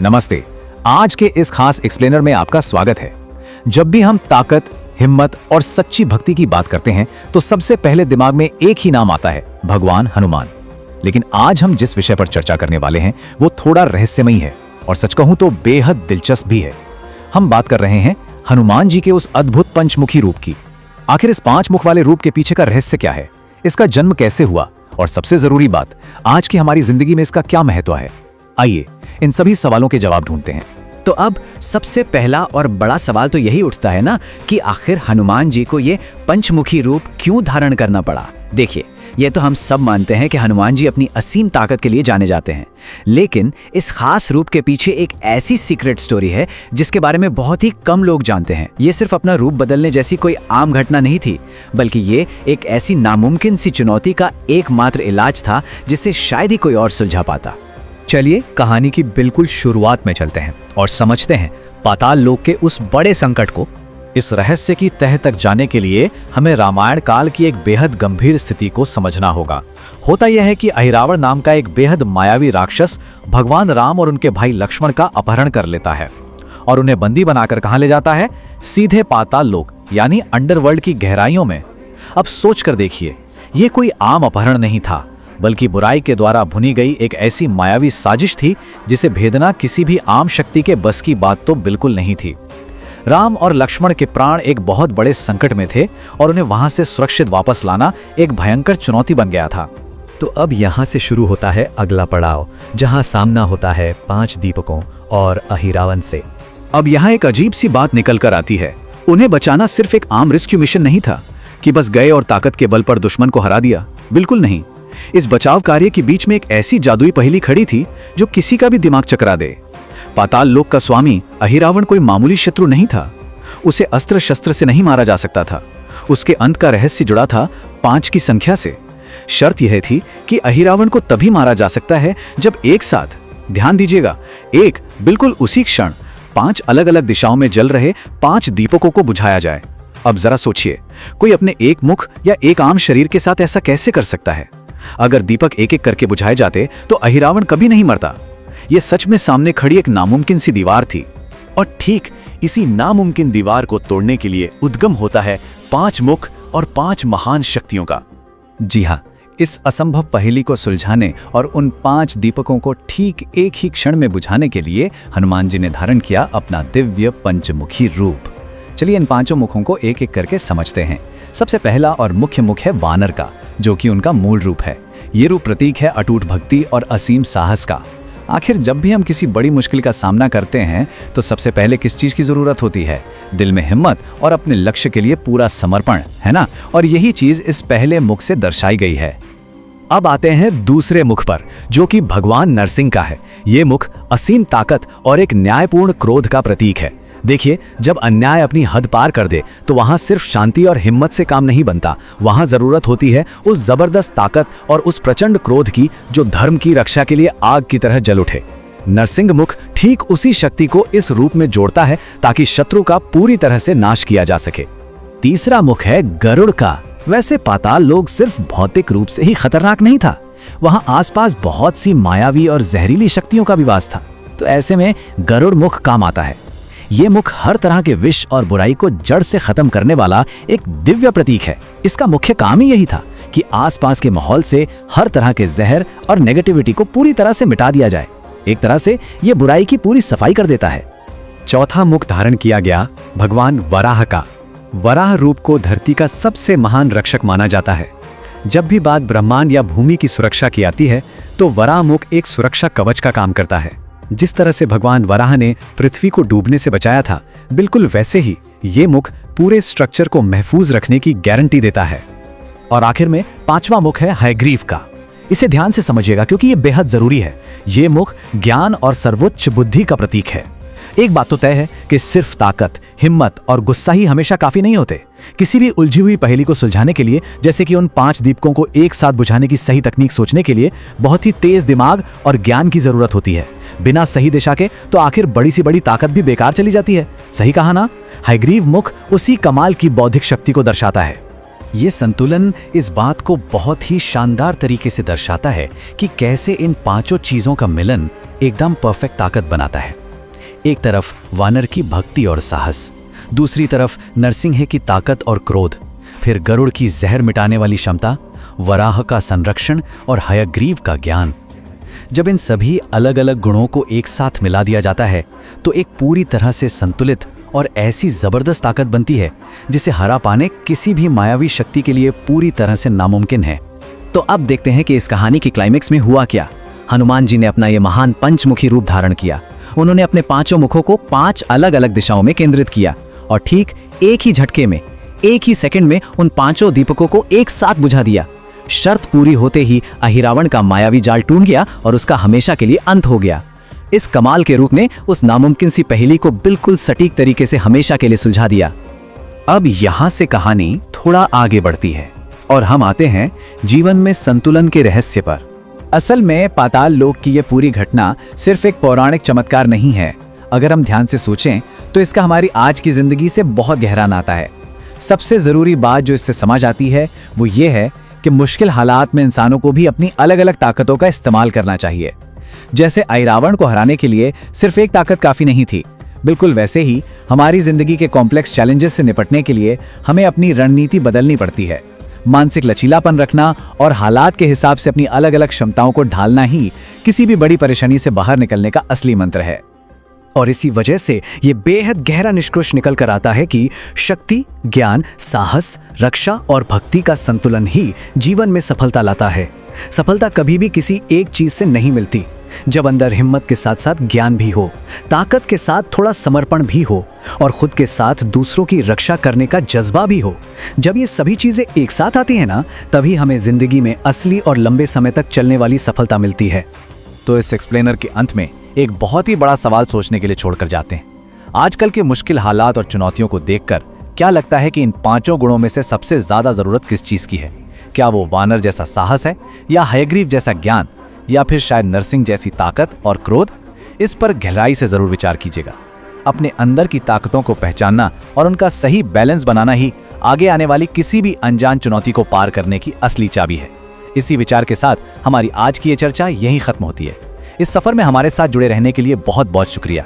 नमस्ते। आज के इस खास एक्सप्लेनर में आपका स्वागत है। जब भी हम ताकत, हिम्मत और सच्ची भक्ति की बात करते हैं तो सबसे पहले दिमाग में एक ही नाम आता है, भगवान हनुमान। लेकिन आज हम जिस विषय पर चर्चा करने वाले हैं वो थोड़ा रहस्यमयी है और सच कहूं तो बेहद दिलचस्प भी है। हम बात कर रहे हैं हनुमान जी के उस अद्भुत पंचमुखी रूप की। आखिर इस 5 मुख वाले रूप के पीछे का रहस्य क्या है, इसका जन्म कैसे हुआ और सबसे जरूरी बात, आज की हमारी जिंदगी में इसका क्या महत्व है। आइए इन सभी सवालों के जवाब ढूंढते हैं। तो अब सबसे पहला और बड़ा सवाल तो यही उठता है ना कि आखिर हनुमान जी को ये पंचमुखी रूप क्यों धारण करना पड़ा। देखिए, ये तो हम सब मानते हैं कि हनुमान जी अपनी असीम ताकत के लिए जाने जाते हैं, लेकिन इस खास रूप के पीछे एक ऐसी सीक्रेट स्टोरी है जिसके बारे में बहुत ही कम लोग जानते हैं। ये सिर्फ अपना रूप बदलने जैसी कोई आम घटना नहीं थी, बल्कि ये एक ऐसी नामुमकिन सी चुनौती का एकमात्र इलाज था जिसे शायद ही कोई और सुलझा पाता। चलिए कहानी की बिल्कुल शुरुआत में चलते हैं और समझते हैं पाताल लोक के उस बड़े संकट को। इस रहस्य की तह तक जाने के लिए हमें रामायण काल की एक बेहद गंभीर स्थिति को समझना होगा। होता यह है कि अहिरावण नाम का एक बेहद मायावी राक्षस भगवान राम और उनके भाई लक्ष्मण का अपहरण कर लेता है और उन्हें बंदी बनाकर कहां ले जाता है, सीधे पाताल लोक यानी अंडरवर्ल्ड की गहराइयों में। अब सोच कर देखिए, ये कोई आम अपहरण नहीं था, बल्कि बुराई के द्वारा भुनी गई एक ऐसी मायावी साजिश थी जिसे भेदना किसी भी आम शक्ति के बस की बात तो बिल्कुल नहीं थी। राम और लक्ष्मण के प्राण एक बहुत बड़े संकट में थे और उन्हें वहां से सुरक्षित वापस लाना एक भयंकर चुनौती बन गया था। तो अब यहाँ से शुरू होता है अगला पड़ाव, जहाँ सामना होता है 5 दीपकों और अहिरावण से। अब यहाँ एक अजीब सी बात निकल कर आती है। उन्हें बचाना सिर्फ एक आम रेस्क्यू मिशन नहीं था कि बस गए और ताकत के बल पर दुश्मन को हरा दिया। बिल्कुल नहीं। इस बचाव कार्य के बीच में एक ऐसी जादुई पहेली खड़ी थी जो किसी का भी दिमाग चकरा दे। पाताल लोक का स्वामी अहिरावण कोई मामूली शत्रु नहीं था। उसे अस्त्र शस्त्र से नहीं मारा जा सकता था। उसके अंत का रहस्य जुड़ा था 5 की संख्या से। शर्त यह थी कि अहिरावण को तभी मारा जा सकता है जब एक साथ, ध्यान दीजिएगा, एक बिल्कुल उसी क्षण 5 अलग अलग दिशाओं में जल रहे 5 दीपकों को बुझाया जाए। अब जरा सोचिए, कोई अपने एक मुख या एक आम शरीर के साथ ऐसा कैसे कर सकता है? अगर दीपक एक एक करके बुझाए जाते तो अहिरावण कभी नहीं मरता। यह सच में सामने खड़ी एक नामुमकिन सी दीवार थी। और ठीक इसी नामुमकिन दीवार को तोड़ने के लिए उद्गम होता है 5 मुख और 5 महान शक्तियों का। जी हाँ, इस असंभव पहेली को सुलझाने और उन 5 दीपकों को ठीक एक ही क्षण में बुझाने के लिए हनुमान जी ने धारण किया अपना दिव्य पंचमुखी रूप। चलिए इन 5 मुखों को एक एक करके समझते हैं। सबसे पहला और मुख्य मुख है वानर का, जो कि उनका मूल रूप है। ये रूप प्रतीक है अटूट भक्ति और असीम साहस का। आखिर जब भी हम किसी बड़ी मुश्किल का सामना करते हैं तो सबसे पहले किस चीज की जरूरत होती है? दिल में हिम्मत और अपने लक्ष्य के लिए पूरा समर्पण, है ना? और यही चीज इस पहले मुख से दर्शाई गई है। अब आते हैं दूसरे मुख पर, जो कि भगवान नरसिंह का है। ये मुख असीम ताकत और एक न्यायपूर्ण क्रोध का प्रतीक है। देखिए, जब अन्याय अपनी हद पार कर दे तो वहां सिर्फ शांति और हिम्मत से काम नहीं बनता। वहां जरूरत होती है उस जबरदस्त ताकत और उस प्रचंड क्रोध की जो धर्म की रक्षा के लिए आग की तरह जल उठे। नरसिंह मुख ठीक उसी शक्ति को इस रूप में जोड़ता है ताकि शत्रु का पूरी तरह से नाश किया जा सके। तीसरा मुख है गरुड़ का। वैसे पाताल लोक सिर्फ भौतिक रूप से ही खतरनाक नहीं था, वहां आसपास बहुत सी मायावी और जहरीली शक्तियों का भी वास था। तो ऐसे में गरुड़ मुख काम आता है। ये मुख हर तरह के विष और बुराई को जड़ से खत्म करने वाला एक दिव्य प्रतीक है। इसका मुख्य काम ही यही था कि आसपास के माहौल से हर तरह के जहर और नेगेटिविटी को पूरी तरह से मिटा दिया जाए। एक तरह से ये बुराई की पूरी सफाई कर देता है। चौथा मुख धारण किया गया भगवान वराह का। वराह रूप को धरती का सबसे महान रक्षक माना जाता है। जब भी बात ब्रह्मांड या भूमि की सुरक्षा की आती है तो वराह मुख एक सुरक्षा कवच का काम करता है। जिस तरह से भगवान वराह ने पृथ्वी को डूबने से बचाया था, बिल्कुल वैसे ही ये मुख पूरे स्ट्रक्चर को महफूज रखने की गारंटी देता है। और आखिर में 5वां मुख है हयग्रीव का। इसे ध्यान से समझिएगा क्योंकि ये बेहद जरूरी है। ये मुख ज्ञान और सर्वोच्च बुद्धि का प्रतीक है। एक बात तो तय है कि सिर्फ ताकत, हिम्मत और गुस्सा ही हमेशा काफी नहीं होते। किसी भी उलझी हुई पहेली को सुलझाने के लिए, जैसे कि उन 5 दीपकों को एक साथ बुझाने की सही तकनीक सोचने के लिए बहुत ही तेज दिमाग और ज्ञान की जरूरत होती है। बिना सही दिशा के तो आखिर बड़ी सी बड़ी ताकत भी बेकार चली जाती है। सही कहा ना? हयग्रीव मुख उसी कमाल की बौद्धिक शक्ति को दर्शाता है। ये संतुलन इस बात को बहुत ही शानदार तरीके से दर्शाता है कि कैसे इन पांचों चीजों का मिलन एकदम परफेक्ट ताकत बनाता है। एक तरफ वानर की भक्ति और साहस, दूसरी तरफ नरसिंह की ताकत और क्रोध, फिर गरुड़ की जहर मिटाने वाली क्षमता, वराह का संरक्षण और हयग्रीव का ज्ञान। जब इन सभी अलग अलग गुणों को एक साथ मिला दिया जाता है तो एक पूरी तरह से संतुलित और ऐसी जबरदस्त ताकत बनती है जिसे हरा पाने किसी भी मायावी शक्ति के लिए पूरी तरह से नामुमकिन है। तो अब देखते हैं कि इस कहानी के क्लाइमेक्स में हुआ क्या। हनुमान जी ने अपना ये महान पंचमुखी रूप धारण किया। उन्होंने अपने पांचों मुखों को 5 अलग अलग दिशाओं में केंद्रित किया और ठीक एक ही झटके में, एक ही सेकंड में उन पांचों दीपकों को एक साथ बुझा दिया। शर्त पूरी होते ही अहिरावण का मायावी जाल टूट गया और उसका हमेशा के लिए अंत हो गया। इस कमाल के रूप ने उस नामुमकिन सी पहेली को बिल्कुल सटीक तरीके से हमेशा के लिए सुलझा दिया। अब यहां से कहानी थोड़ा आगे बढ़ती है और हम आते हैं जीवन में संतुलन के रहस्य पर। असल में पाताल लोक की यह पूरी घटना सिर्फ एक पौराणिक चमत्कार नहीं है। अगर हम ध्यान से सोचें तो इसका हमारी आज की जिंदगी से बहुत गहरा नाता है। सबसे जरूरी बात जो इससे समझ आती है वो ये है कि मुश्किल हालात में इंसानों को भी अपनी अलग अलग ताकतों का इस्तेमाल करना चाहिए। जैसे अहिरावण को हराने के लिए सिर्फ एक ताकत काफी नहीं थी, बिल्कुल वैसे ही हमारी जिंदगी के कॉम्प्लेक्स चैलेंजेस से निपटने के लिए हमें अपनी रणनीति बदलनी पड़ती है। मानसिक लचीलापन रखना और हालात के हिसाब से अपनी अलग अलग क्षमताओं को ढालना ही किसी भी बड़ी परेशानी से बाहर निकलने का असली मंत्र है। और इसी वजह से ये बेहद गहरा निष्कर्ष निकल कर आता है कि शक्ति, ज्ञान, साहस, रक्षा और भक्ति का संतुलन ही जीवन में सफलता लाता है। सफलता कभी भी किसी एक चीज से नहीं मिलती। जब अंदर हिम्मत के साथ साथ ज्ञान भी हो, ताकत के साथ थोड़ा समर्पण भी हो और खुद के साथ दूसरों की रक्षा करने का जज्बा भी हो, जब ये सभी चीजें एक साथ आती हैं ना, तभी हमें जिंदगी में असली और लंबे समय तक चलने वाली सफलता मिलती है। तो इस एक्सप्लेनर के अंत में एक बहुत ही बड़ा सवाल सोचने के लिए छोड़कर जाते हैं। आजकल के मुश्किल हालात और चुनौतियों को देखकर क्या लगता है कि इन पांचों गुणों में से सबसे ज्यादा जरूरत किस चीज की है? क्या वो वानर जैसा साहस है, या हयग्रीव जैसा ज्ञान, या फिर शायद नरसिंह जैसी ताकत और क्रोध? इस पर गहराई से जरूर विचार कीजिएगा। अपने अंदर की ताकतों को पहचानना और उनका सही बैलेंस बनाना ही आगे आने वाली किसी भी अनजान चुनौती को पार करने की असली चाबी है। इसी विचार के साथ हमारी आज की ये चर्चा यहीं खत्म होती है। इस सफर में हमारे साथ जुड़े रहने के लिए बहुत बहुत शुक्रिया।